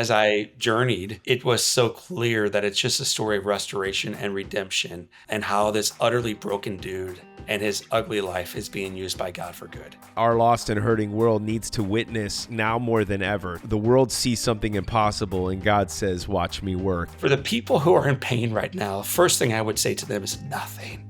As I journeyed, it was so clear that it's just a story of restoration and redemption and how this utterly broken dude and his ugly life is being used by God for good. Our lost and hurting world needs to witness now more than ever. The world sees something impossible and God says, watch me work. For the people who are in pain right now, first thing I would say to them is nothing.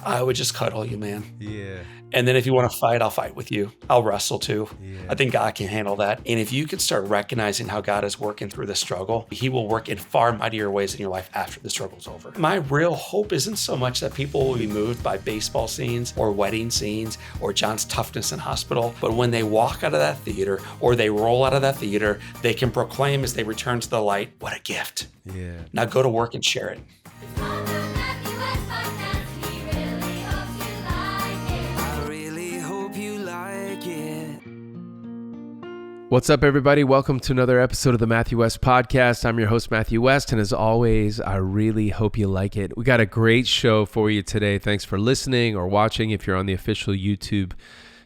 I would just cuddle you, man. Yeah. And then if you want to fight, I'll fight with you. I'll wrestle too. Yeah. I think God can handle that. And if you can start recognizing how God is working through the struggle, he will work in far mightier ways in your life after the struggle's over. My real hope isn't so much that people will be moved by baseball scenes or wedding scenes or John's toughness in hospital, but when they walk out of that theater or they roll out of that theater, they can proclaim as they return to the light, what a gift. Yeah. Now go to work and share it. What's up, everybody? Welcome to another episode of the Matthew West Podcast. I'm your host, Matthew West, and as always, I really hope you like it. We got a great show for you today. Thanks for listening or watching if you're on the official YouTube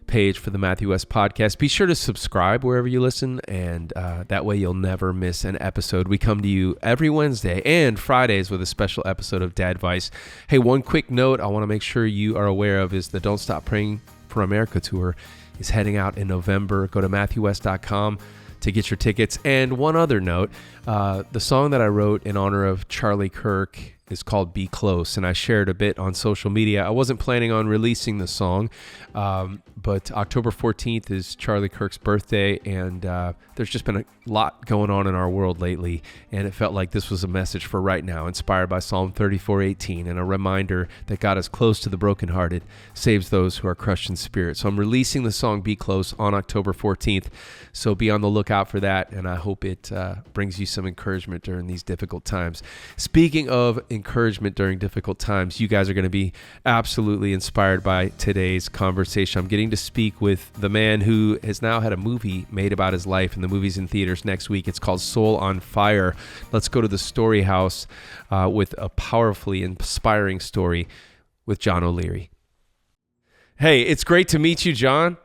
page for the Matthew West Podcast. Be sure to subscribe wherever you listen, and that way you'll never miss an episode. We come to you every Wednesday and Fridays with a special episode of Dad Advice. Hey, one quick note I want to make sure you are aware of is the Don't Stop Praying for America tour is heading out in November. Go to MatthewWest.com to get your tickets. And one other note, the song that I wrote in honor of Charlie Kirk is called Be Close, and I shared a bit on social media. I wasn't planning on releasing the song, but October 14th is Charlie Kirk's birthday, and there's just been a lot going on in our world lately, and it felt like this was a message for right now, inspired by Psalm 34:18, and a reminder that God is close to the brokenhearted, saves those who are crushed in spirit. So I'm releasing the song Be Close on October 14th, so be on the lookout for that, and I hope it brings you some encouragement during these difficult times. Speaking of encouragement during difficult times, you guys are going to be absolutely inspired by today's conversation. I'm getting to speak with the man who has now had a movie made about his life, and the movie's in theaters next week. It's called Soul on Fire. Let's go to the Story House with a powerfully inspiring story with John O'Leary. Hey, it's great to meet you, John.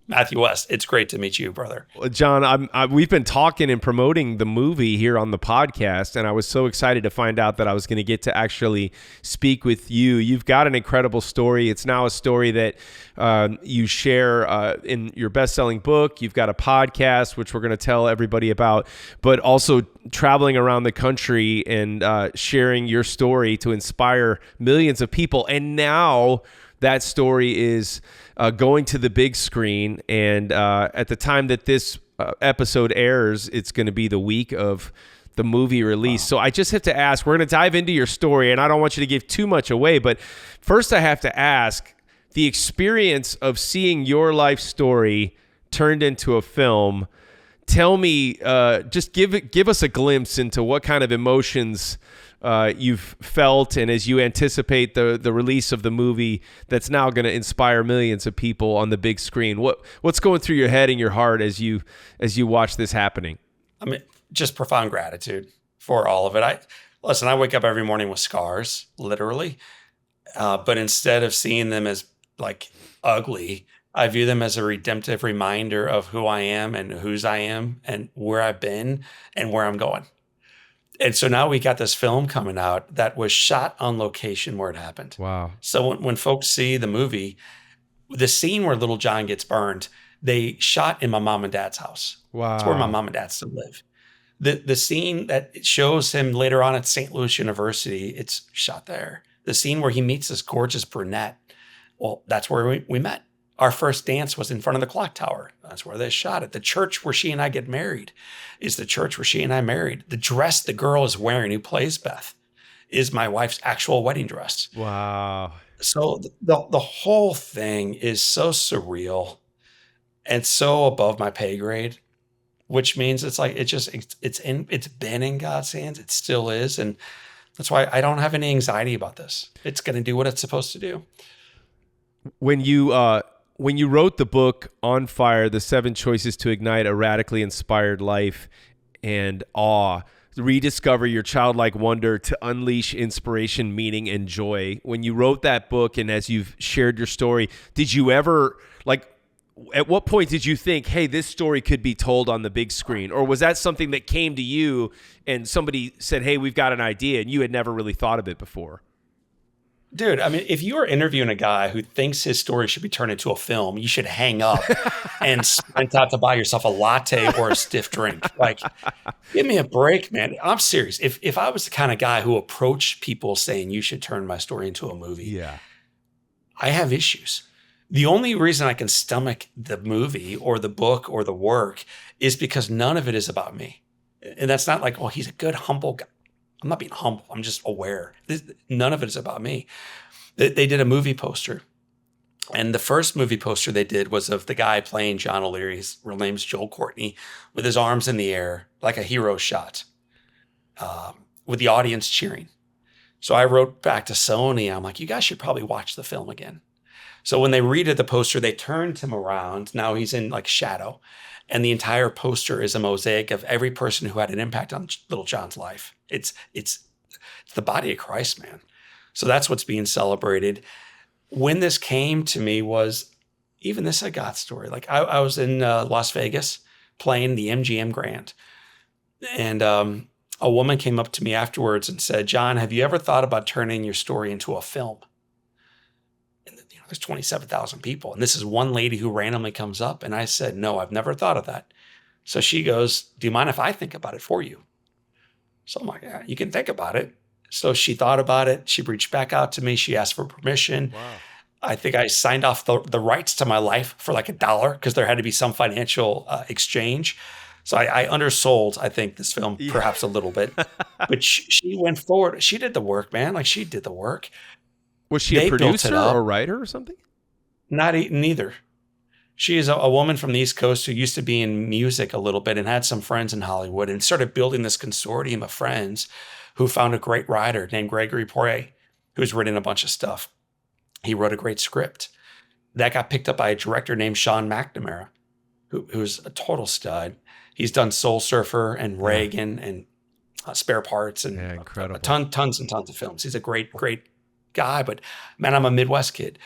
Matthew West, it's great to meet you, brother. John, we've been talking and promoting the movie here on the podcast, and I was so excited to find out that I was going to get to actually speak with you. You've got an incredible story. It's now a story that you share in your best-selling book. You've got a podcast, which we're going to tell everybody about, but also traveling around the country and sharing your story to inspire millions of people. And now that story is going to the big screen, and at the time that this episode airs, it's going to be the week of the movie release. Wow. So I just have to ask, we're going to dive into your story, and I don't want you to give too much away, but first I have to ask, the experience of seeing your life story turned into a film, tell me, just give us a glimpse into what kind of emotions you've felt, and as you anticipate the release of the movie that's now going to inspire millions of people on the big screen. What's going through your head and your heart as you watch this happening? I mean, just profound gratitude for all of it. I wake up every morning with scars, literally, but instead of seeing them as like ugly, I view them as a redemptive reminder of who I am and whose I am and where I've been and where I'm going. And so now we got this film coming out that was shot on location where it happened. Wow. So when folks see the movie, the scene where little John gets burned, they shot in my mom and dad's house. Wow. It's where my mom and dad still live. The scene that shows him later on at St. Louis University, it's shot there. The scene where he meets this gorgeous brunette, well, that's where we met. Our first dance was in front of the clock tower. That's where they shot it. The church where she and I get married is the church where she and I married. The dress the girl is wearing who plays Beth is my wife's actual wedding dress. Wow. So the whole thing is so surreal and so above my pay grade, which means it's like it's been in God's hands. It still is. And that's why I don't have any anxiety about this. It's going to do what it's supposed to do. When you wrote the book On Fire, The 7 Choices to Ignite a Radically Inspired Life and Awe, rediscover your childlike wonder to unleash inspiration, meaning, and joy. When you wrote that book and as you've shared your story, did you ever, At what point did you think, hey, this story could be told on the big screen? Or was that something that came to you and somebody said, hey, we've got an idea, and you had never really thought of it before? Dude, I mean, if you are interviewing a guy who thinks his story should be turned into a film, you should hang up and sprint out to buy yourself a latte or a stiff drink. Like, give me a break, man. I'm serious. If I was the kind of guy who approached people saying you should turn my story into a movie, Yeah. I have issues. The only reason I can stomach the movie or the book or the work is because none of it is about me. And that's not like, oh, he's a good, humble guy. I'm not being humble. I'm just aware. None of it is about me. They did a movie poster. And the first movie poster they did was of the guy playing John O'Leary. His real name's Joel Courtney, with his arms in the air, like a hero shot, with the audience cheering. So I wrote back to Sony. I'm like, you guys should probably watch the film again. So when they redid the poster, they turned him around. Now he's in like shadow. And the entire poster is a mosaic of every person who had an impact on little John's life. It's the body of Christ, man. So that's what's being celebrated. When this came to me was, even this is a God story. Like I was in Las Vegas playing the MGM Grand. And a woman came up to me afterwards and said, John, have you ever thought about turning your story into a film? And there's 27,000 people. And this is one lady who randomly comes up. And I said, no, I've never thought of that. So she goes, do you mind if I think about it for you? So I'm like, yeah, you can think about it. So she thought about it. She reached back out to me. She asked for permission. Wow. I think I signed off the rights to my life for like $1 because there had to be some financial exchange. So I undersold, I think, this film perhaps a little bit. But she went forward. She did the work, man. Like she did the work. Was she a producer or writer or something? Neither. She is a woman from the East Coast who used to be in music a little bit and had some friends in Hollywood and started building this consortium of friends who found a great writer named Gregory Poirier, who's written a bunch of stuff. He wrote a great script. That got picked up by a director named Sean McNamara, who's a total stud. He's done Soul Surfer and Reagan and Spare Parts and incredible. tons and tons of films. He's a great guy, but man, I'm a Midwest kid.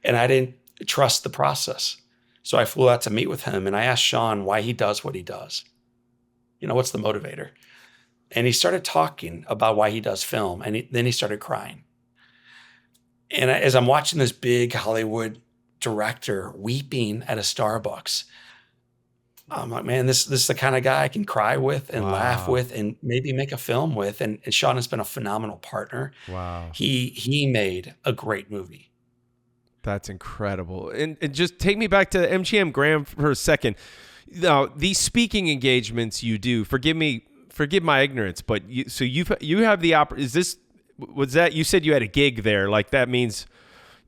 And I didn't trust the process. So I flew out to meet with him and I asked Sean why he does what he does. What's the motivator? And he started talking about why he does film. And then he started crying. And as I'm watching this big Hollywood director weeping at a Starbucks, I'm like, man, this is the kind of guy I can cry with and laugh with and maybe make a film with. And Sean has been a phenomenal partner. Wow. He made a great movie. That's incredible. And just take me back to MGM Grand for a second. Now, these speaking engagements you do, forgive my ignorance, but you have the was that you said you had a gig there? Like that means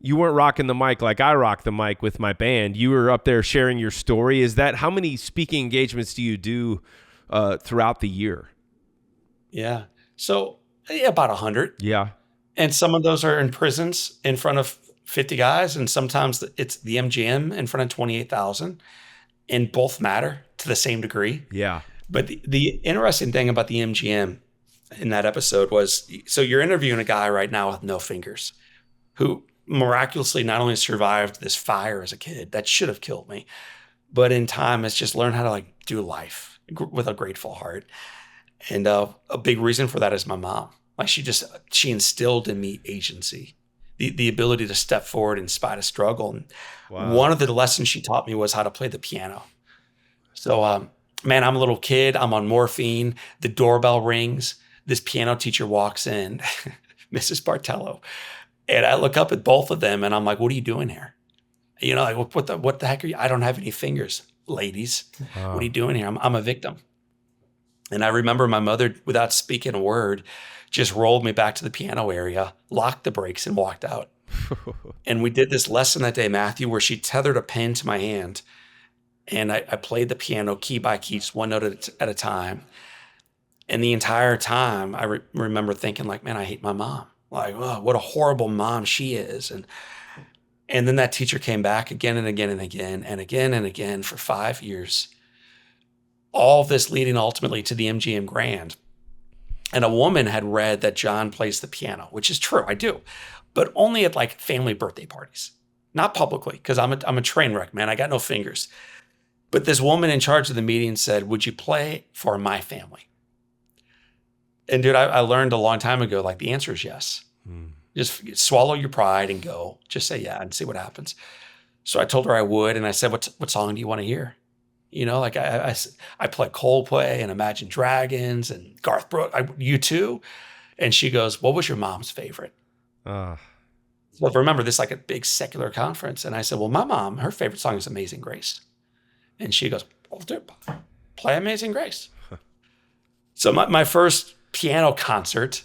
you weren't rocking the mic like I rock the mic with my band. You were up there sharing your story. Is that how many speaking engagements do you do throughout the year? Yeah. So about 100. Yeah. And some of those are in prisons in front of 50 guys. And sometimes it's the MGM in front of 28,000. And both matter to the same degree. Yeah. But the interesting thing about the MGM in that episode was, so you're interviewing a guy right now with no fingers who miraculously not only survived this fire as a kid that should have killed me, but in time has just learned how to like do life with a grateful heart. And a big reason for that is my mom. Like she instilled in me agency, the ability to step forward in spite of struggle. And one of the lessons she taught me was how to play the piano. So, man, I'm a little kid. I'm on morphine. The doorbell rings. This piano teacher walks in, Mrs. Bartello. And I look up at both of them and I'm like, what are you doing here? Like, what the heck are you? I don't have any fingers, ladies. Wow. What are you doing here? I'm a victim. And I remember my mother, without speaking a word, just rolled me back to the piano area, locked the brakes and walked out. And we did this lesson that day, Matthew, where she tethered a pen to my hand. And I played the piano key by key, just one note at a time. And the entire time, I remember thinking like, man, I hate my mom. Like, oh, what a horrible mom she is. And then that teacher came back again and again and again and again and again for 5 years. All of this leading ultimately to the MGM Grand. And a woman had read that John plays the piano, which is true, I do, but only at like family birthday parties. not publicly, because I'm a train wreck, man. I got no fingers. But this woman in charge of the meeting said, "Would you play for my family?" And dude, I learned a long time ago, like the answer is yes. Just swallow your pride and go. Just say yeah and see what happens. So I told her I would, and I said, "What song do you want to hear?" Like I play Coldplay and Imagine Dragons and Garth Brooks, U2. And she goes, "What was your mom's favorite?" Uh, Well, remember this is like a big secular conference. And I said, "Well, my mom, her favorite song is Amazing Grace." And she goes, "Well, dude, play Amazing Grace." So my first piano concert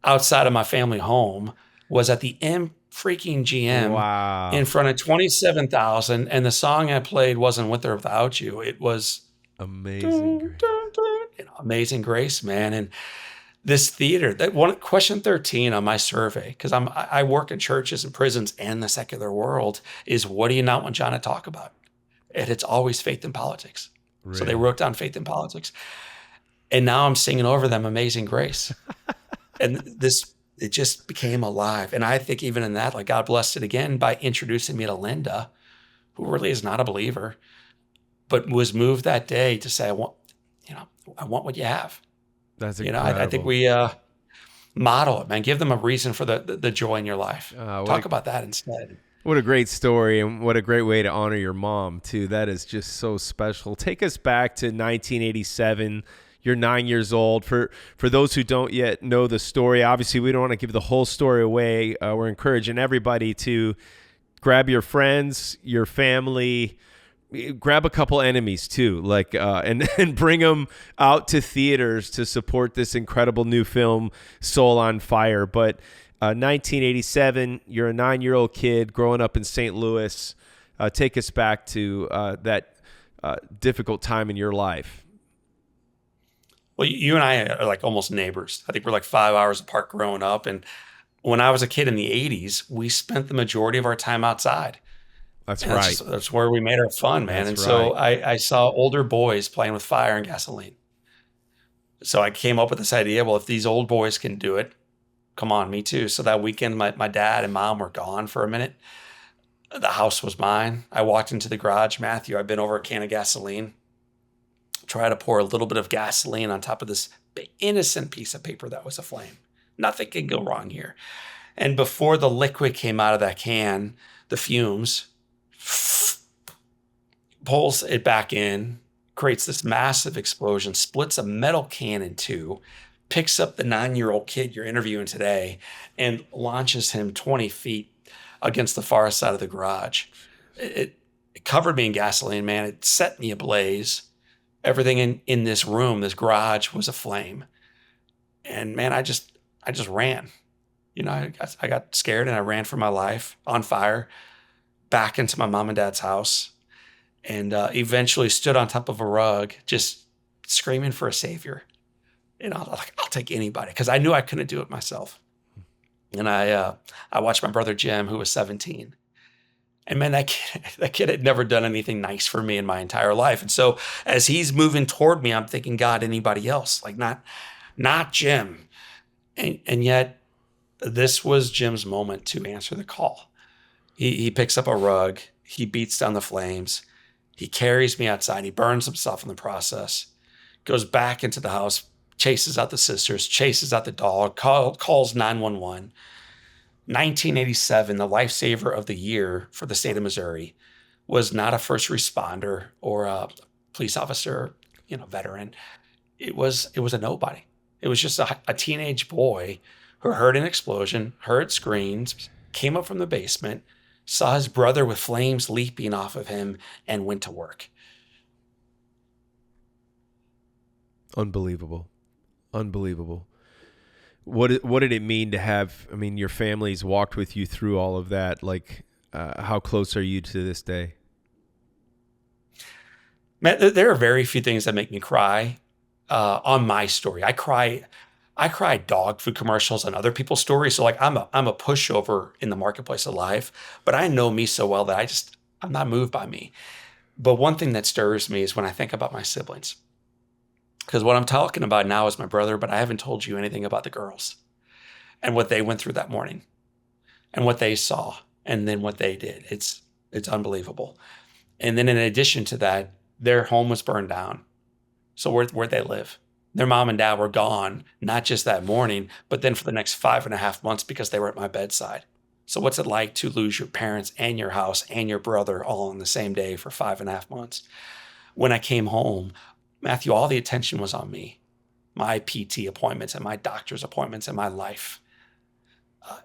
outside of my family home was at the M freaking GM in wow. front of 27,000. And the song I played wasn't With or Without You. It was Amazing grace. Amazing Grace, man. And this theater, that one question 13 on my survey, because I work in churches and prisons and the secular world, is what do you not want John to talk about? And it's always faith and politics. So they Really? wrote down faith and politics. And now I'm singing over them Amazing Grace. And it just became alive. And I think even in that, like God blessed it again by introducing me to Linda, who really is not a believer, but was moved that day to say, I want what you have. That's I think incredible. we model it, man. Give them a reason for the joy in your life. Talk about that instead. What a great story, and what a great way to honor your mom, too. That is just so special. Take us back to 1987. You're 9 years old. For those who don't yet know the story, obviously we don't want to give the whole story away. We're encouraging everybody to grab your friends, your family, grab a couple enemies too, and bring them out to theaters to support this incredible new film, Soul on Fire. But 1987, you're a 9-year-old kid growing up in St. Louis. Take us back to that difficult time in your life. Well, you and I are like almost neighbors. I think we're like 5 hours apart growing up. And when I was a kid in the 80s, we spent the majority of our time outside. That's And right. that's where we made our fun, man. That's And so right. I saw older boys playing with fire and gasoline. So I came up with this idea, well, if these old boys can do it, come on, me too. So that weekend, my dad and mom were gone for a minute. The house was mine. I walked into the garage. Matthew, I've been over a can of gasoline. Try to pour a little bit of gasoline on top of this innocent piece of paper that was aflame. Nothing can go wrong here. And before the liquid came out of that can, the fumes pulls it back in, creates this massive explosion, splits a metal can in two, picks up the 9-year-old kid you're interviewing today, and launches him 20 feet against the far side of the garage. It covered me in gasoline, man. It set me ablaze. Everything in this room, this garage, was aflame. And man, I just ran. I got scared and I ran for my life on fire back into my mom and dad's house, and eventually stood on top of a rug, just screaming for a savior. I'll take anybody, because I knew I couldn't do it myself. And I watched my brother Jim, who was 17. And man, that kid had never done anything nice for me in my entire life. And so as he's moving toward me, I'm thinking, God, anybody else, like not Jim. And yet this was Jim's moment to answer the call. He picks up a rug, he beats down the flames, he carries me outside, he burns himself in the process, goes back into the house, chases out the sisters, chases out the dog, calls 911. 1987, the Lifesaver of the year for the state of Missouri was not a first responder or a police officer, veteran. It was a nobody. It was just a teenage boy who heard an explosion, heard screams, came up from the basement, saw his brother with flames leaping off of him, and went to work. Unbelievable. What did it mean to have, your family's walked with you through all of that. Like, how close are you to this day? Man, there are very few things that make me cry on my story. I cry dog food commercials on other people's stories. So like I'm a pushover in the marketplace of life, but I know me so well that I'm not moved by me. But one thing that stirs me is when I think about my siblings. Because what I'm talking about now is my brother, but I haven't told you anything about the girls and what they went through that morning and what they saw and then what they did. It's unbelievable. And then in addition to that, their home was burned down. So where'd they live? Their mom and dad were gone, not just that morning, but then for the next 5.5 months because they were at my bedside. So what's it like to lose your parents and your house and your brother all on the same day for 5.5 months? When I came home, Matthew, all the attention was on me, my PT appointments and my doctor's appointments and my life.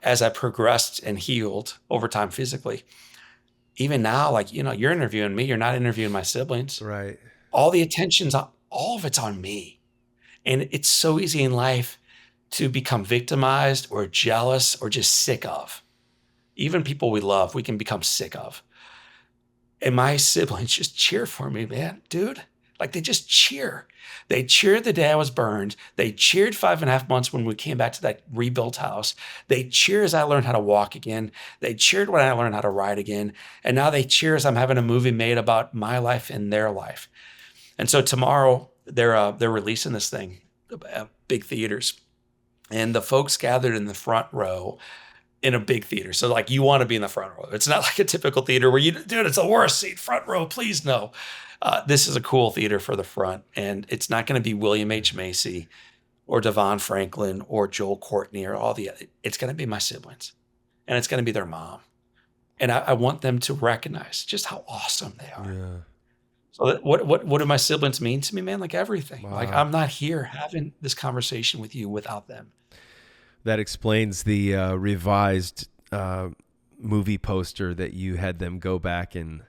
As I progressed and healed over time physically, even now, like, you're interviewing me, you're not interviewing my siblings. Right. All the attention's on, all of it's on me. And it's so easy in life to become victimized or jealous or just sick of. Even people we love, we can become sick of. And my siblings just cheer for me, man, dude. Like, they just cheer. They cheered the day I was burned. They cheered 5.5 months when we came back to that rebuilt house. They cheer as I learned how to walk again. They cheered when I learned how to ride again. And now they cheer as I'm having a movie made about my life and their life. And so tomorrow they're releasing this thing at big theaters, and the folks gathered in the front row in a big theater. So like, you want to be in the front row. It's not like a typical theater where dude, it's the worst seat, front row, please no. This is a cool theater for the front, and it's not going to be William H. Macy or Devon Franklin or Joel Courtney or all the other. It's going to be my siblings, and it's going to be their mom. And I want them to recognize just how awesome they are. Yeah. So what do my siblings mean to me, man? Like everything. Wow. Like, I'm not here having this conversation with you without them. That explains the revised movie poster that you had them go back, and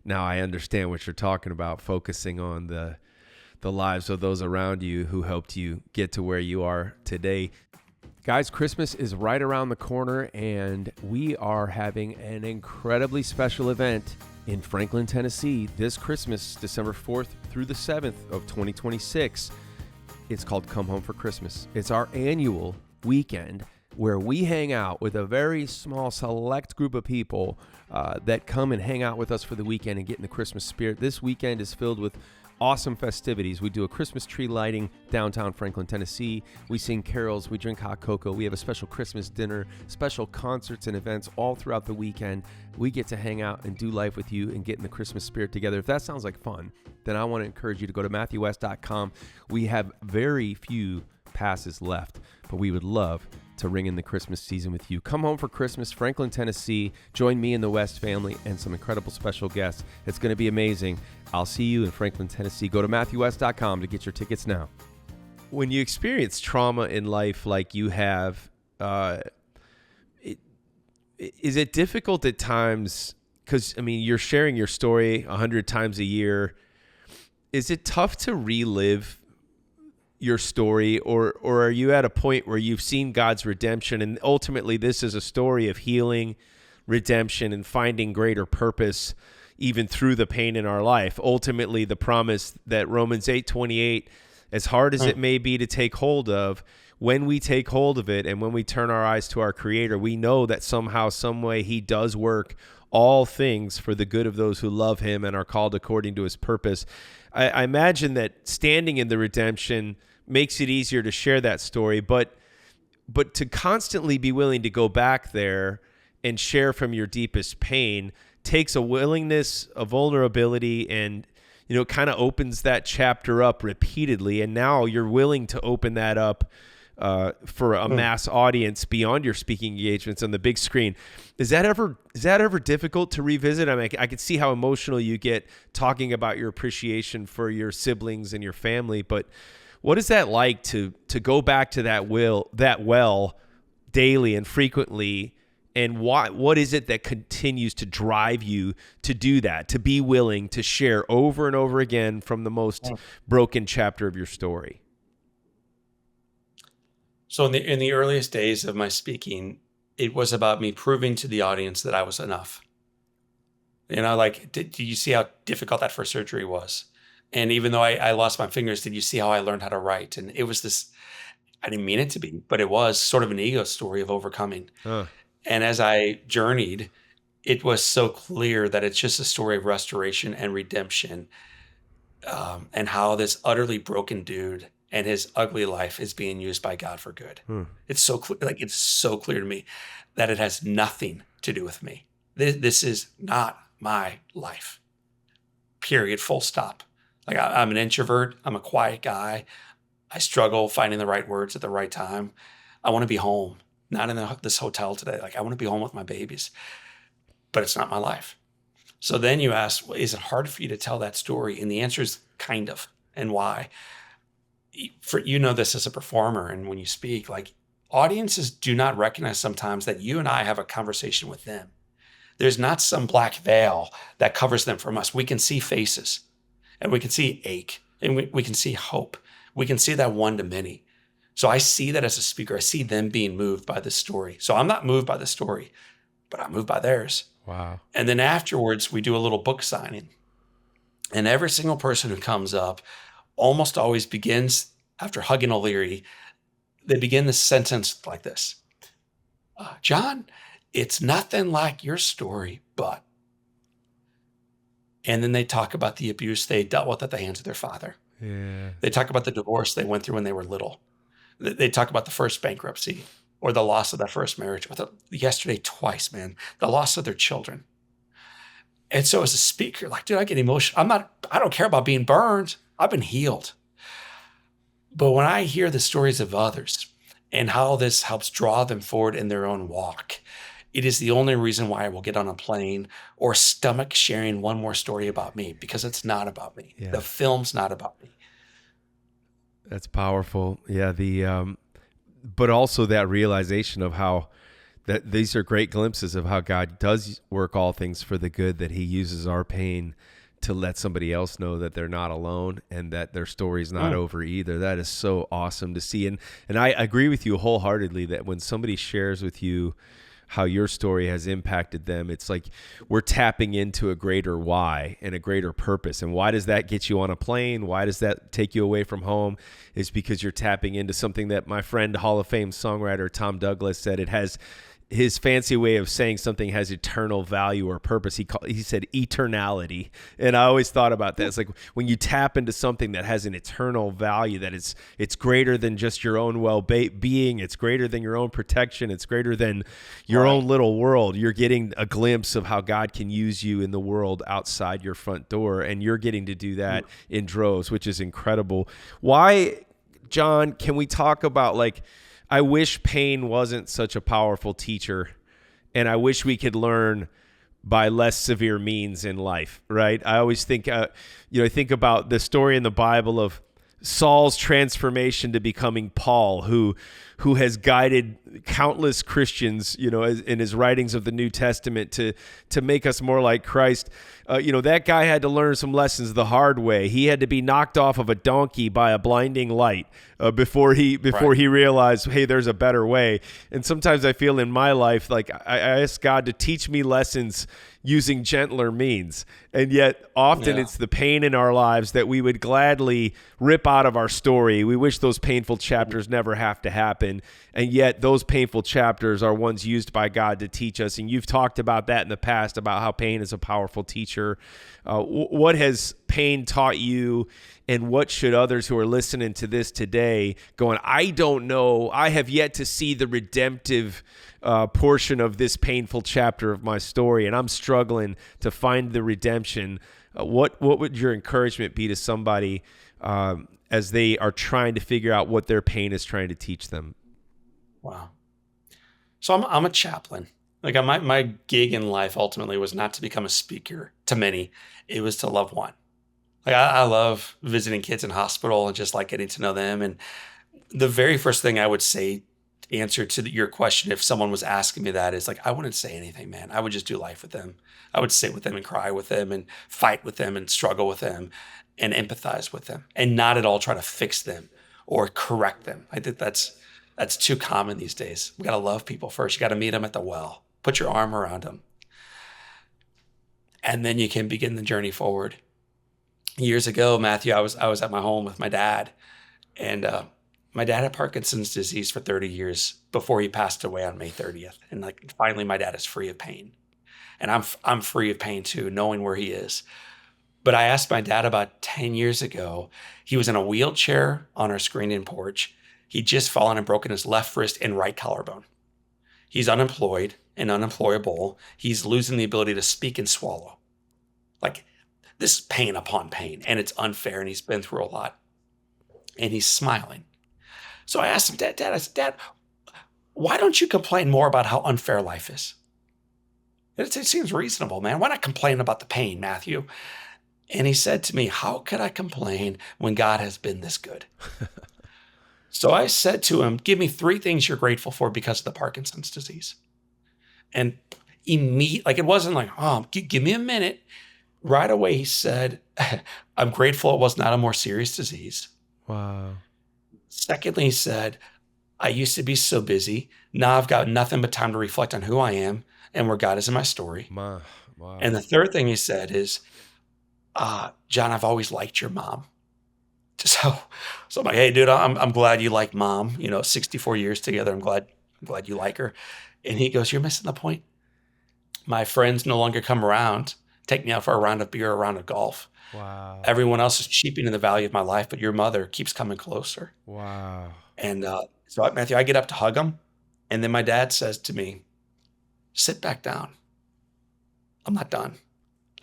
now I understand what you're talking about, focusing on the lives of those around you who helped you get to where you are today. Guys, Christmas is right around the corner, and we are having an incredibly special event in Franklin, Tennessee this Christmas, December 4th through the 7th of 2026. It's called Come Home for Christmas. It's our annual weekend where we hang out with a very small, select group of people that come and hang out with us for the weekend and get in the Christmas spirit. This weekend is filled with awesome festivities. We do a Christmas tree lighting downtown Franklin, Tennessee. We sing carols. We drink hot cocoa. We have a special Christmas dinner, special concerts and events all throughout the weekend. We get to hang out and do life with you and get in the Christmas spirit together. If that sounds like fun, then I want to encourage you to go to MatthewWest.com. We have very few passes left, but we would love to ring in the Christmas season with you. Come home for Christmas, Franklin, Tennessee. Join me and the West family and some incredible special guests. It's going to be amazing. I'll see you in Franklin, Tennessee. Go to MatthewWest.com to get your tickets now. When you experience trauma in life like you have, is it difficult at times? Because, I mean, you're sharing your story 100 times a year. Is it tough to relive your story, or are you at a point where you've seen God's redemption, and ultimately this is a story of healing, redemption, and finding greater purpose even through the pain in our life? Ultimately, the promise that Romans 8:28, as hard as it may be to take hold of, when we take hold of it and when we turn our eyes to our Creator, we know that somehow, some way, He does work all things for the good of those who love Him and are called according to His purpose. I imagine that standing in the redemption makes it easier to share that story, but to constantly be willing to go back there and share from your deepest pain takes a willingness, a vulnerability, and kind of opens that chapter up repeatedly. And now you're willing to open that up for a mass audience beyond your speaking engagements on the big screen. Is that ever difficult to revisit? I mean, I could see how emotional you get talking about your appreciation for your siblings and your family, but what is that like to go back to that well daily and frequently? And what is it that continues to drive you to do that, to be willing to share over and over again from the most broken chapter of your story? So in the earliest days of my speaking, it was about me proving to the audience that I was enough. Like, do you see how difficult that first surgery was? And even though I lost my fingers, did you see how I learned how to write? And it was this, I didn't mean it to be, but it was sort of an ego story of overcoming. And as I journeyed, it was so clear that it's just a story of restoration and redemption, and how this utterly broken dude and his ugly life is being used by God for good. It's so clear, it's so clear to me that it has nothing to do with me. This is not my life. Period. Full stop. Like I'm an introvert. I'm a quiet guy. I struggle finding the right words at the right time. I want to be home, not in this hotel today. Like I want to be home with my babies, but it's not my life. So then you ask, well, is it hard for you to tell that story? And the answer is kind of. And why? For this as a performer, and when you speak, like audiences do not recognize sometimes that you and I have a conversation with them. There's not some black veil that covers them from us. We can see faces, and we can see ache, and we can see hope. We can see that one to many. So I see that as a speaker. I see them being moved by this story. So I'm not moved by the story, but I'm moved by theirs. Wow. And then afterwards, we do a little book signing. And every single person who comes up almost always begins, after hugging O'Leary, they begin this sentence like this. John, it's nothing like your story, but. And then they talk about the abuse they dealt with at the hands of their father. Yeah. They talk about the divorce they went through when they were little. They talk about the first bankruptcy or the loss of that first marriage. Yesterday, twice, man, the loss of their children. And so as a speaker, like, dude, I get emotional. I don't care about being burned. I've been healed. But when I hear the stories of others and how this helps draw them forward in their own walk, it is the only reason why I will get on a plane or stomach sharing one more story about me, because it's not about me. Yeah. The film's not about me. That's powerful. Yeah. But also that realization of how that these are great glimpses of how God does work all things for the good, that he uses our pain to let somebody else know that they're not alone and that their story's not over either. That is so awesome to see. And I agree with you wholeheartedly that when somebody shares with you how your story has impacted them, it's like we're tapping into a greater why and a greater purpose. And why does that get you on a plane? Why does that take you away from home? It's because you're tapping into something that my friend, Hall of Fame songwriter Tom Douglas said. It has his fancy way of saying something has eternal value or purpose. He said eternality. And I always thought about that. It's like when you tap into something that has an eternal value, that it's greater than just your own well-being. It's greater than your own protection. It's greater than your own little world. You're getting a glimpse of how God can use you in the world outside your front door. And you're getting to do that in droves, which is incredible. Why, John, can we talk about, like, I wish pain wasn't such a powerful teacher, and I wish we could learn by less severe means in life, right? I always think, I think about the story in the Bible of Saul's transformation to becoming Paul, who has guided countless Christians, in his writings of the New Testament to make us more like Christ. That guy had to learn some lessons the hard way. He had to be knocked off of a donkey by a blinding light before he realized, hey, there's a better way. And sometimes I feel in my life like I ask God to teach me lessons using gentler means. And yet often it's the pain in our lives that we would gladly rip out of our story. We wish those painful chapters never have to happen. And yet those painful chapters are ones used by God to teach us. And you've talked about that in the past, about how pain is a powerful teacher. What has pain taught you, and what should others who are listening to this today going, I don't know, I have yet to see the redemptive portion of this painful chapter of my story, and I'm struggling to find the redemption. What would your encouragement be to somebody as they are trying to figure out what their pain is trying to teach them? Wow. So I'm a chaplain. Like my gig in life ultimately was not to become a speaker to many. It was to love one. Like I love visiting kids in hospital and just like getting to know them. And the very first thing I would say, answer to your question, if someone was asking me that, is like, I wouldn't say anything, man. I would just do life with them. I would sit with them and cry with them and fight with them and struggle with them and empathize with them and not at all try to fix them or correct them. I think that's too common these days. We got to love people first. You got to meet them at the well. Put your arm around them. And then you can begin the journey forward. Years ago, Matthew, I was at my home with my dad, and my dad had Parkinson's disease for 30 years before he passed away on May 30th. And like finally, my dad is free of pain, and I'm free of pain too, knowing where he is. But I asked my dad about 10 years ago. He was in a wheelchair on our screened-in porch. He'd just fallen and broken his left wrist and right collarbone. He's unemployed and unemployable. He's losing the ability to speak and swallow. Like, this is pain upon pain, and it's unfair, and he's been through a lot. And he's smiling. So I asked him, I said, Dad, why don't you complain more about how unfair life is? It seems reasonable, man. Why not complain about the pain, Matthew? And he said to me, how could I complain when God has been this good? So I said to him, give me 3 things you're grateful for because of the Parkinson's disease. And it wasn't like, oh, give me a minute. Right away, he said, I'm grateful it was not a more serious disease. Wow. Secondly, he said, I used to be so busy. Now I've got nothing but time to reflect on who I am and where God is in my story. Wow. And the third thing he said is, John, I've always liked your mom. So I'm like, hey, dude, I'm glad you like mom. 64 years together. I'm glad you like her. And he goes, you're missing the point. My friends no longer come around, take me out for a round of beer, a round of golf. Wow. Everyone else is cheapening the value of my life, but your mother keeps coming closer. Wow. And so Matthew, I get up to hug him. And then my dad says to me, sit back down. I'm not done.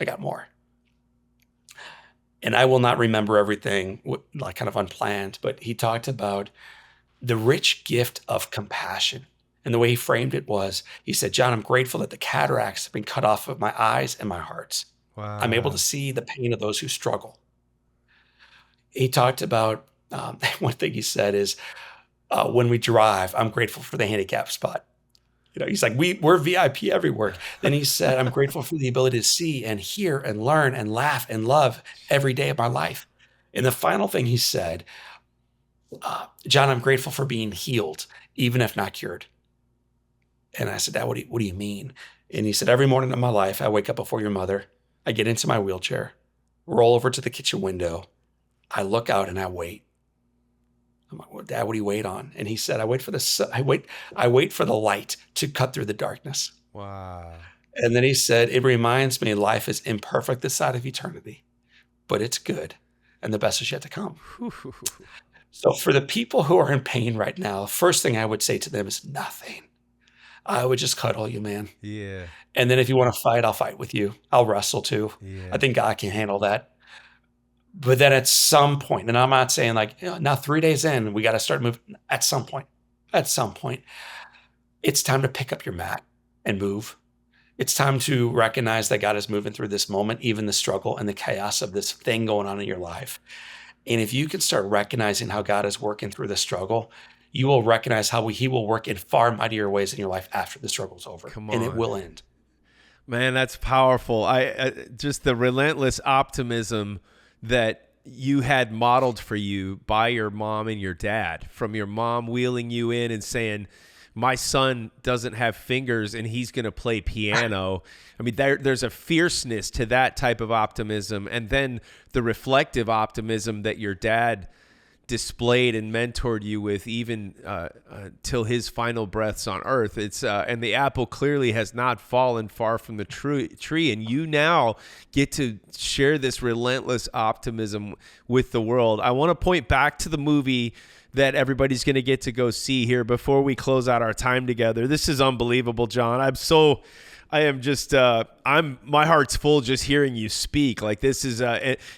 I got more. And I will not remember everything, like kind of unplanned, but he talked about the rich gift of compassion. And the way he framed it was, he said, John, I'm grateful that the cataracts have been cut off of my eyes and my hearts. Wow. I'm able to see the pain of those who struggle. He talked about, one thing he said is, when we drive, I'm grateful for the handicap spot. He's like, we're VIP everywhere. Then he said, I'm grateful for the ability to see and hear and learn and laugh and love every day of my life. And the final thing he said, John, I'm grateful for being healed, even if not cured. And I said, Dad, what do you mean? And he said, every morning of my life, I wake up before your mother. I get into my wheelchair, roll over to the kitchen window. I look out and I wait. I'm like, well, Dad, what do you wait on? And he said, I wait for the light to cut through the darkness. Wow. And then he said, it reminds me life is imperfect this side of eternity, but it's good. And the best is yet to come. So for the people who are in pain right now, first thing I would say to them is nothing. I would just cuddle you, man. Yeah. And then if you want to fight, I'll fight with you. I'll wrestle too. Yeah. I think God can handle that. But then at some point, and I'm not saying like, now 3 days in, we got to start moving. At some point, it's time to pick up your mat and move. It's time to recognize that God is moving through this moment, even the struggle and the chaos of this thing going on in your life. And if you can start recognizing how God is working through the struggle, you will recognize how he will work in far mightier ways in your life after the struggle's over. Come on. And it will end. Man, that's powerful. I just the relentless optimism that you had modeled for you by your mom and your dad, from your mom wheeling you in and saying, my son doesn't have fingers and he's going to play piano. I mean, there's a fierceness to that type of optimism. And then the reflective optimism that your dad displayed and mentored you with, even till his final breaths on earth. It's and the apple clearly has not fallen far from the tree, and you now get to share this relentless optimism with the world. I want to point back to the movie that everybody's going to get to go see here before we close out our time together. This is unbelievable, John. My heart's full just hearing you speak. Like, this is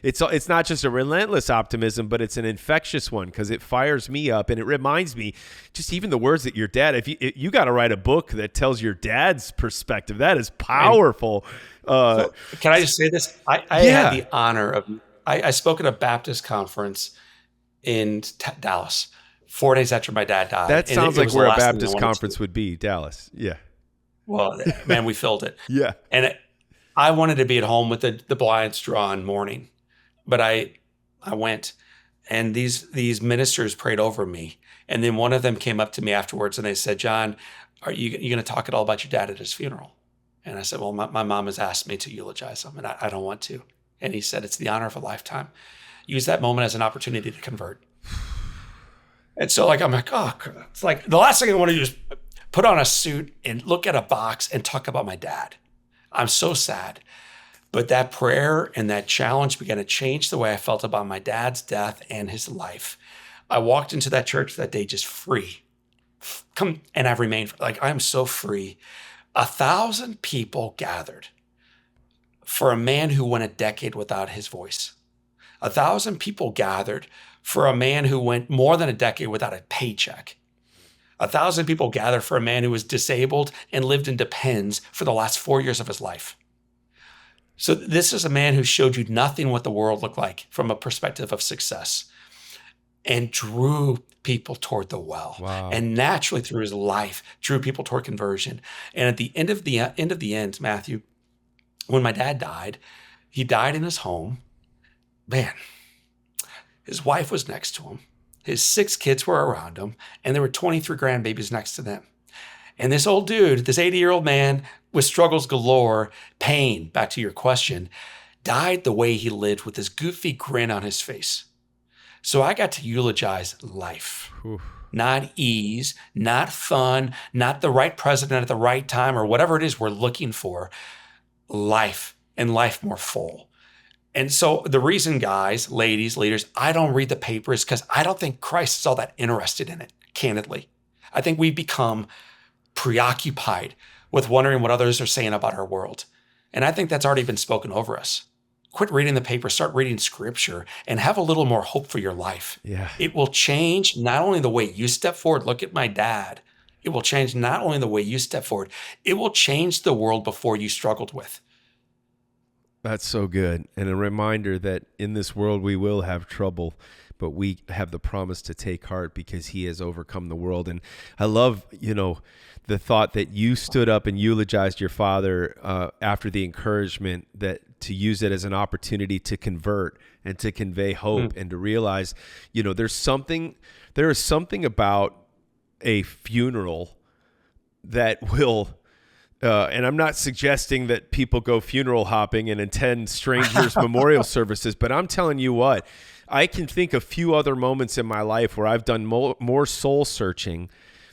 it's not just a relentless optimism, but it's an infectious one, because it fires me up and it reminds me just even the words that your dad, if you got to write a book that tells your dad's perspective. That is powerful. So can I just say this? I had the honor of, I spoke at a Baptist conference in Dallas 4 days after my dad died. That sounds like where a Baptist conference would be, Dallas. Yeah. Well, man, we filled it. Yeah. And I wanted to be at home with the blinds drawn morning, but I went, and these ministers prayed over me. And then one of them came up to me afterwards and they said, John, are you going to talk at all about your dad at his funeral? And I said, well, my mom has asked me to eulogize him, and I don't want to. And he said, it's the honor of a lifetime. Use that moment as an opportunity to convert. And so I'm like, oh, it's like the last thing I want to do is put on a suit and look at a box and talk about my dad. I'm so sad. But that prayer and that challenge began to change the way I felt about my dad's death and his life. I walked into that church that day just free Come, and I've remained, like, I'm so free. 1,000 people gathered for a man who went a decade without his voice. 1,000 people gathered for a man who went more than a decade without a paycheck. 1,000 people gathered for a man who was disabled and lived in Depends for the last 4 years of his life. So this is a man who showed you nothing what the world looked like from a perspective of success, and drew people toward the well. Wow. And naturally through his life, drew people toward conversion. And at the end of the end, Matthew, when my dad died, he died in his home. Man, his wife was next to him. His 6 kids were around him, and there were 23 grandbabies next to them. And this old dude, this 80-year-old man with struggles galore, pain, back to your question, died the way he lived, with this goofy grin on his face. So I got to eulogize life. Oof. Not ease, not fun, not the right president at the right time, or whatever it is we're looking for. Life, and life more full. And so the reason, guys, ladies, leaders, I don't read the papers because I don't think Christ is all that interested in it, candidly. I think we've become preoccupied with wondering what others are saying about our world. And I think that's already been spoken over us. Quit reading the paper, start reading scripture, and have a little more hope for your life. Yeah. It will change not only the way you step forward. Look at my dad. It will change not only the way you step forward, it will change the world before you struggled with. That's so good. And a reminder that in this world we will have trouble, but we have the promise to take heart because he has overcome the world. And I love, the thought that you stood up and eulogized your father after the encouragement that to use it as an opportunity to convert and to convey hope and to realize, there is something about a funeral that will, and I'm not suggesting that people go funeral hopping and attend strangers' memorial services, but I'm telling you what, I can think of few other moments in my life where I've done more soul searching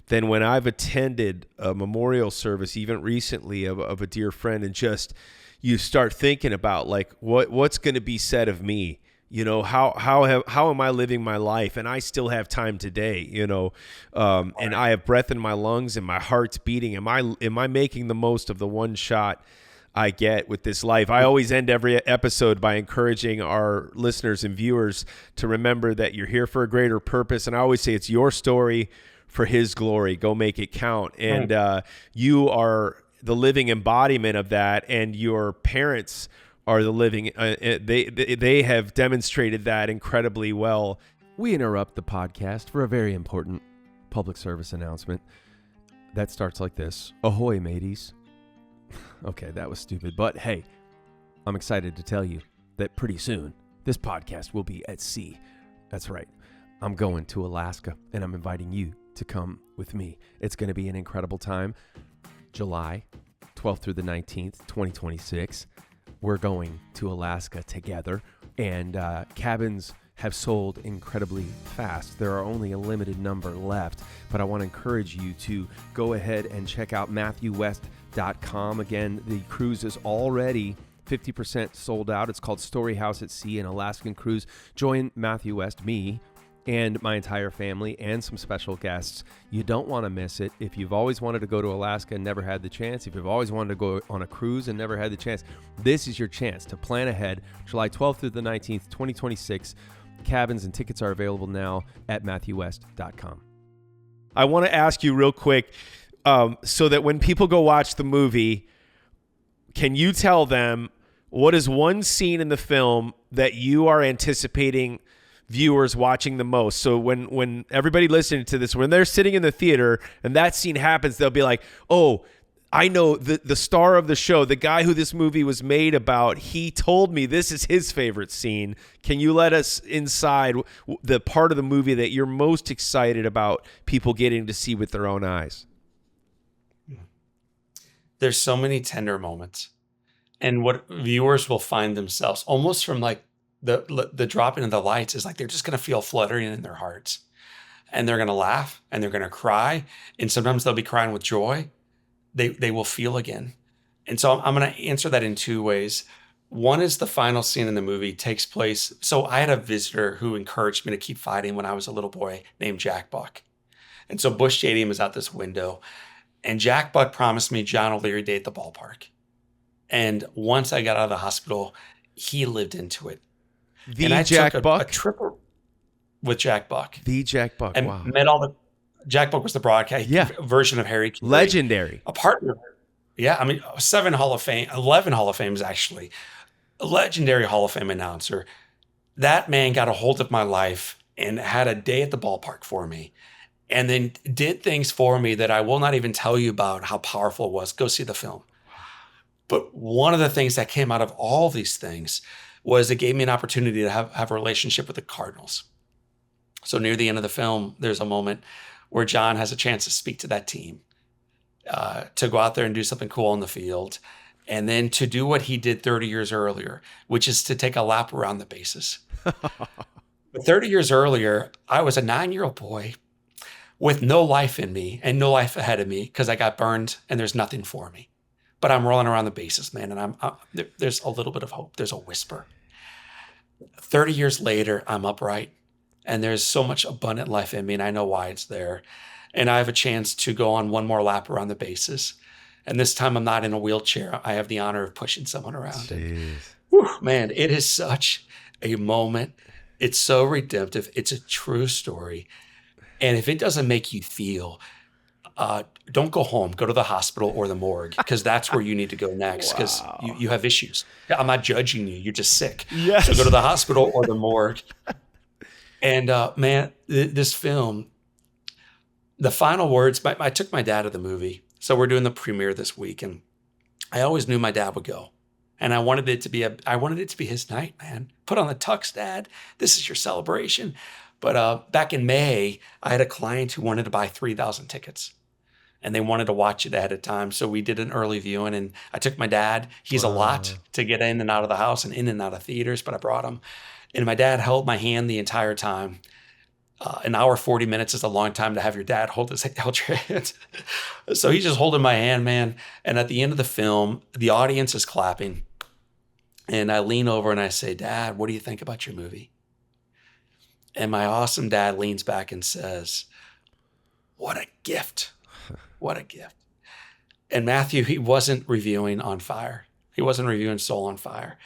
than when I've attended a memorial service, even recently, of a dear friend, and just you start thinking about like what's going to be said of me. How am I living my life? And I still have time today, and I have breath in my lungs and my heart's beating. Am I making the most of the one shot I get with this life? I always end every episode by encouraging our listeners and viewers to remember that you're here for a greater purpose. And I always say it's your story for his glory. Go make it count. And you are the living embodiment of that. And your parents are the living, they have demonstrated that incredibly well. We interrupt the podcast for a very important public service announcement that starts like this. Ahoy, mateys. Okay, that was stupid, but hey, I'm excited to tell you that pretty soon this podcast will be at sea. That's right. I'm going to Alaska, and I'm inviting you to come with me. It's going to be an incredible time. July 12th through the 19th, 2026. We're going to Alaska together, and cabins have sold incredibly fast. There are only a limited number left, but I want to encourage you to go ahead and check out MatthewWest.com. Again, the cruise is already 50% sold out. It's called Story House at Sea, an Alaskan cruise. Join Matthew West, me, and my entire family, and some special guests. You don't want to miss it. If you've always wanted to go to Alaska and never had the chance, if you've always wanted to go on a cruise and never had the chance, this is your chance to plan ahead. July 12th through the 19th, 2026. Cabins and tickets are available now at MatthewWest.com. I want to ask you real quick, so that when people go watch the movie, can you tell them what is one scene in the film that you are anticipating viewers watching the most? So when everybody listening to this, when they're sitting in the theater and that scene happens, they'll be like, oh, I know the star of the show, the guy who this movie was made about, he told me this is his favorite scene. Can you let us inside the part of the movie that you're most excited about people getting to see with their own eyes? There's so many tender moments, and what viewers will find themselves almost from like the dropping of the lights is like they're just going to feel fluttering in their hearts, and they're going to laugh and they're going to cry, and sometimes they'll be crying with joy. They will feel again. And so I'm going to answer that in two ways. One is the final scene in the movie takes place. So I had a visitor who encouraged me to keep fighting when I was a little boy named Jack Buck. And so Busch Stadium is out this window. And Jack Buck promised me John O'Leary Day at the ballpark. And once I got out of the hospital, he lived into it. And The I took Jack a Buck? trip with Jack Buck The Jack Buck. and Wow. met all the Jack Buck was the broadcast version of Harry Carey. Legendary. A partner. Yeah, I mean, 7 Hall of Fame, 11 Hall of Fames actually. A legendary Hall of Fame announcer. That man got a hold of my life and had a day at the ballpark for me, and then did things for me that I will not even tell you about how powerful it was. Go see the film. But one of the things that came out of all these things was it gave me an opportunity to have a relationship with the Cardinals. So near the end of the film, there's a moment where John has a chance to speak to that team, to go out there and do something cool on the field, and then to do what he did 30 years earlier, which is to take a lap around the bases. But 30 years earlier, I was a 9-year-old boy with no life in me and no life ahead of me because I got burned and there's nothing for me. But I'm rolling around the bases, man, and there's a little bit of hope. There's a whisper. 30 years later, I'm upright, and there's so much abundant life in me, and I know why it's there. And I have a chance to go on one more lap around the bases. And this time I'm not in a wheelchair. I have the honor of pushing someone around. Jeez. Whew, man, it is such a moment. It's so redemptive. It's a true story. And if it doesn't make you feel, don't go home. Go to the hospital or the morgue, because that's where you need to go next, because you have issues. I'm not judging you. You're just sick. Yes. So go to the hospital or the morgue. And man, this film, the final words, I took my dad to the movie. So we're doing the premiere this week, and I always knew my dad would go. And I wanted it to be his night, man. Put on the tux, Dad. This is your celebration. But back in May, I had a client who wanted to buy 3,000 tickets, and they wanted to watch it ahead of time. So we did an early viewing, and I took my dad. He's a lot to get in and out of the house and in and out of theaters, but I brought him. And my dad held my hand the entire time. An hour, 40 minutes is a long time to have your dad hold your hand. So he's just holding my hand, man. And at the end of the film, the audience is clapping. And I lean over and I say, Dad, what do you think about your movie? And my awesome dad leans back and says, what a gift. What a gift. And Matthew, he wasn't reviewing On Fire. He wasn't reviewing Soul on Fire.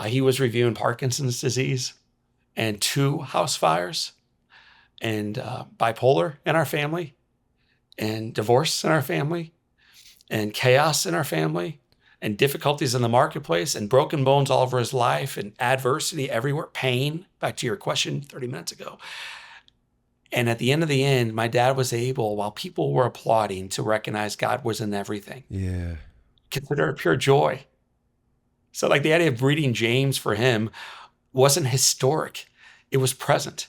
He was reviewing Parkinson's disease and 2 house fires and bipolar in our family and divorce in our family and chaos in our family and difficulties in the marketplace and broken bones all over his life and adversity everywhere, pain, back to your question 30 minutes ago. And at the end, my dad was able, while people were applauding, to recognize God was in everything. Yeah. Consider it pure joy. So like the idea of reading James for him wasn't historic. It was present.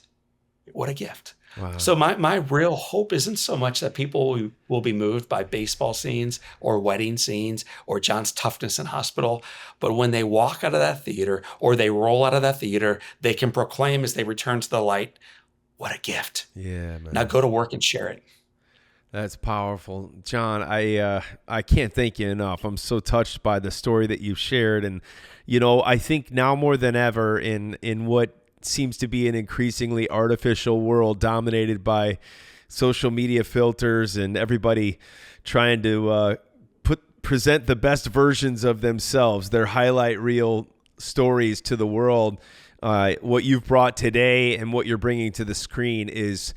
What a gift. Wow. So my real hope isn't so much that people will be moved by baseball scenes or wedding scenes or John's toughness in hospital, but when they walk out of that theater or they roll out of that theater, they can proclaim as they return to the light, what a gift. Yeah, man. Now go to work and share it. That's powerful. John, I can't thank you enough. I'm so touched by the story that you've shared. And, I think now more than ever in what seems to be an increasingly artificial world dominated by social media filters and everybody trying to present the best versions of themselves, their highlight reel stories to the world. What you've brought today and what you're bringing to the screen is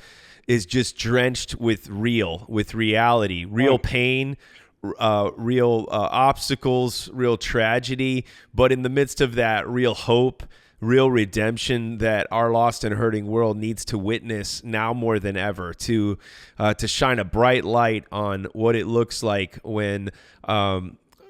just drenched with reality, real pain, real obstacles, real tragedy, but in the midst of that, real hope, real redemption that our lost and hurting world needs to witness now more than ever, to shine a bright light on what it looks like when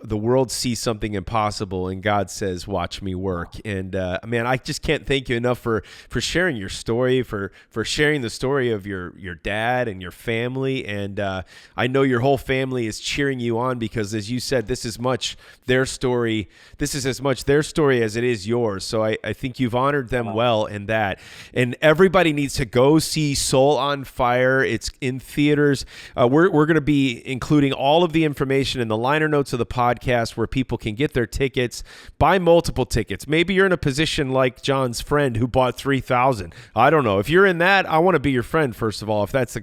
the world sees something impossible and God says, watch me work. And man, I just can't thank you enough for sharing your story, for sharing the story of your dad and your family. And I know your whole family is cheering you on because, as you said, this is their story. This is as much their story as it is yours. So I think you've honored them well in that. And everybody needs to go see Soul on Fire. It's in theaters. We're going to be including all of the information in the liner notes of the podcast podcast where people can get their tickets, buy multiple tickets. Maybe you're in a position like John's friend who bought 3,000. I don't know. If you're in that, I want to be your friend, first of all, if that's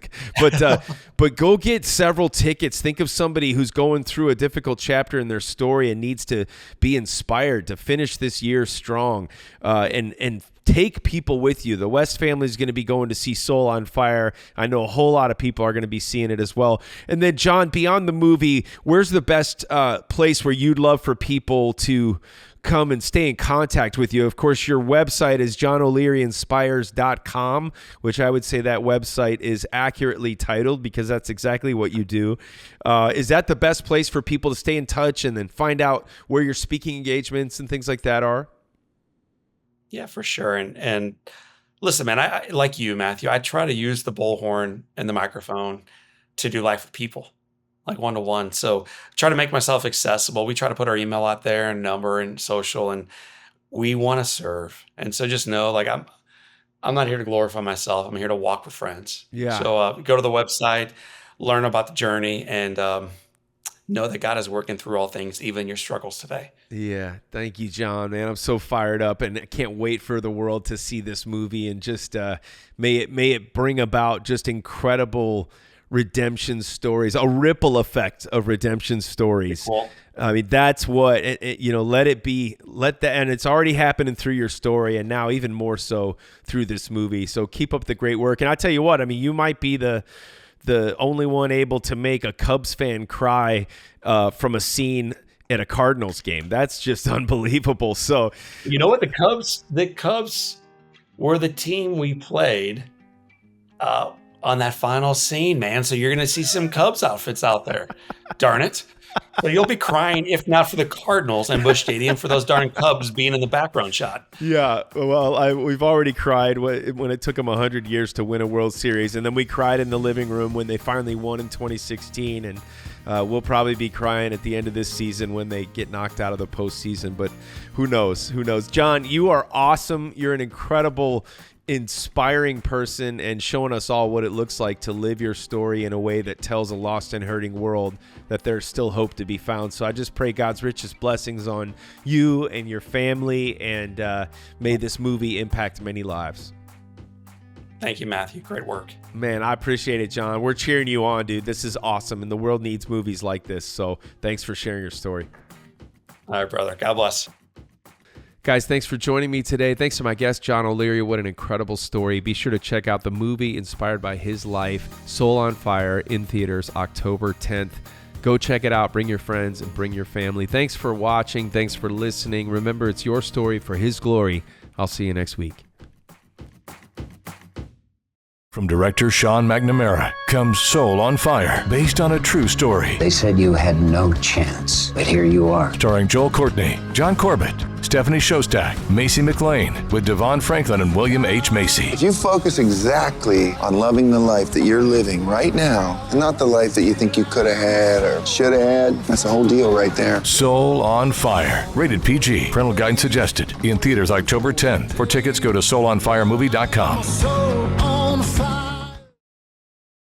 but go get several tickets. Think of somebody who's going through a difficult chapter in their story and needs to be inspired to finish this year strong, and take people with you. The West family is going to be going to see Soul on Fire. I know a whole lot of people are going to be seeing it as well. And then, John, beyond the movie, where's the best place where you'd love for people to come and stay in contact with you? Of course, your website is johnolearyinspires.com, which I would say that website is accurately titled because that's exactly what you do. Is that the best place for people to stay in touch and then find out where your speaking engagements and things like that are? Yeah, for sure. And listen, man, I like you, Matthew, I try to use the bullhorn and the microphone to do life with people, like one-to-one. So try to make myself accessible. We try to put our email out there and number and social, and we want to serve. And so just know, like, I'm not here to glorify myself. I'm here to walk with friends. Yeah. So go to the website, learn about the journey, and know that God is working through all things, even your struggles today. Yeah. Thank you, John, man. I'm so fired up and I can't wait for the world to see this movie, and just may it bring about just incredible redemption stories, a ripple effect of redemption stories. Cool. I mean, that's what, let it be, and it's already happening through your story, and now even more so through this movie. So keep up the great work. And I tell you what, I mean, you might be the only one able to make a Cubs fan cry from a scene at a Cardinals game. That's just unbelievable. So, you know what? The Cubs were the team we played on that final scene, man. So you're going to see some Cubs outfits out there. Darn it. So you'll be crying, if not for the Cardinals and Busch Stadium, for those darn Cubs being in the background shot. Yeah, well, we've already cried when it took them 100 years to win a World Series, and then we cried in the living room when they finally won in 2016, and we'll probably be crying at the end of this season when they get knocked out of the postseason, but who knows? John, you are awesome. You're an incredible, inspiring person, and showing us all what it looks like to live your story in a way that tells a lost and hurting world that there's still hope to be found. So I just pray God's richest blessings on you and your family, and may this movie impact many lives. Thank you, Matthew. Great work. Man, I appreciate it, John. We're cheering you on, dude. This is awesome, and the world needs movies like this. So thanks for sharing your story. All right, brother. God bless. Guys, thanks for joining me today. Thanks to my guest, John O'Leary. What an incredible story. Be sure to check out the movie inspired by his life, Soul on Fire, in theaters October 10th. Go check it out. Bring your friends and bring your family. Thanks for watching. Thanks for listening. Remember, it's your story for his glory. I'll see you next week. From director Sean McNamara comes Soul on Fire, based on a true story. They said you had no chance, but here you are. Starring Joel Courtney, John Corbett, Stephanie Shostak, Macy McLean, with Devon Franklin and William H. Macy. If you focus exactly on loving the life that you're living right now, and not the life that you think you could have had or should have had, that's the whole deal right there. Soul on Fire, rated PG. Parental guidance suggested. In theaters October 10th. For tickets, go to soulonfiremovie.com.